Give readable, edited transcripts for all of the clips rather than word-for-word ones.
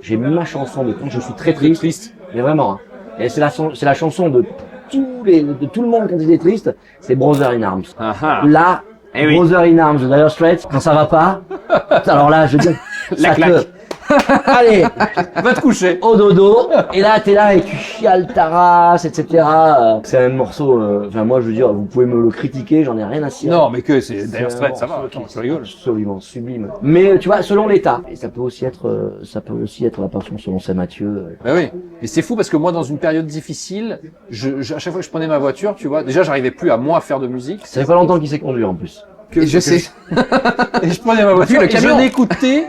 j'ai mis ma chanson de quand je suis très triste, mais vraiment. Hein. Et c'est la chanson de tout le monde quand il est triste, c'est Brother in Arms. Là, Brother in Arms, Dire Straits, quand ça va pas, alors là, je veux dire, la claque. Allez, va te coucher au dodo, et là t'es là et tu chiales ta race, etc. C'est un morceau, enfin moi je veux dire, vous pouvez me le critiquer, j'en ai rien à cirer. Non mais que c'est Dire Straits, ça va, tu rigoles. Absolument sublime. Mais tu vois, selon l'état, et ça peut aussi être la passion selon Saint-Mathieu. Bah oui, et c'est fou parce que moi dans une période difficile, à chaque fois que je prenais ma voiture, tu vois, déjà j'arrivais plus à moi faire de musique. Ça fait pas longtemps qu'il sait conduire en plus. Je sais. Et je prenais ma voiture et je n'écoutais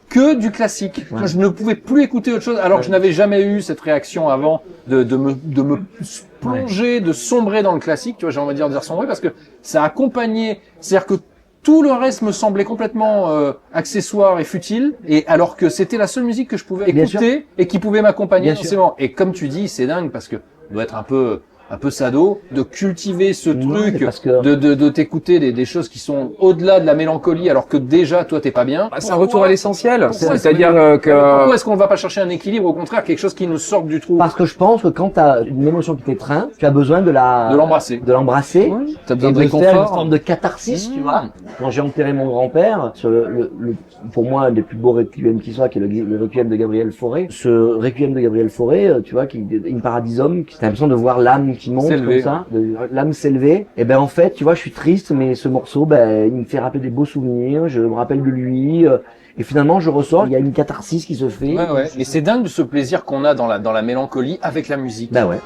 que du classique. Ouais. Je ne pouvais plus écouter autre chose alors que je n'avais jamais eu cette réaction avant de me plonger, de sombrer dans le classique. Tu vois, j'ai envie de dire sombrer parce que ça accompagnait, c'est-à-dire que tout le reste me semblait complètement accessoire et futile, et alors que c'était la seule musique que je pouvais écouter et qui pouvait m'accompagner forcément. Et comme tu dis, c'est dingue parce que on doit être un peu sado, de cultiver ce truc, de t'écouter des choses qui sont au-delà de la mélancolie, alors que déjà, toi, t'es pas bien. C'est un retour à l'essentiel. C'est-à-dire que... Pourquoi est-ce qu'on va pas chercher un équilibre, au contraire, quelque chose qui nous sorte du trou? Parce que je pense que quand t'as une émotion qui t'étreint, tu as besoin de l'embrasser. Oui, t'as besoin de réconfort. Faire une forme de catharsis, tu vois. Quand j'ai enterré mon grand-père, sur pour moi, un des plus beaux requiem qui soit, qui est le requiem de Gabriel Fauré. Ce requiem de Gabriel Fauré, tu vois, in paradisum, t'as l'impression de voir l'âme qui monte comme ça, l'âme s'élever. Et ben en fait, tu vois, je suis triste, mais ce morceau, il me fait rappeler des beaux souvenirs. Je me rappelle de lui. Et finalement, je ressors. Il y a une catharsis qui se fait. Ouais. Et c'est dingue de ce plaisir qu'on a dans la mélancolie avec la musique. Bah ouais.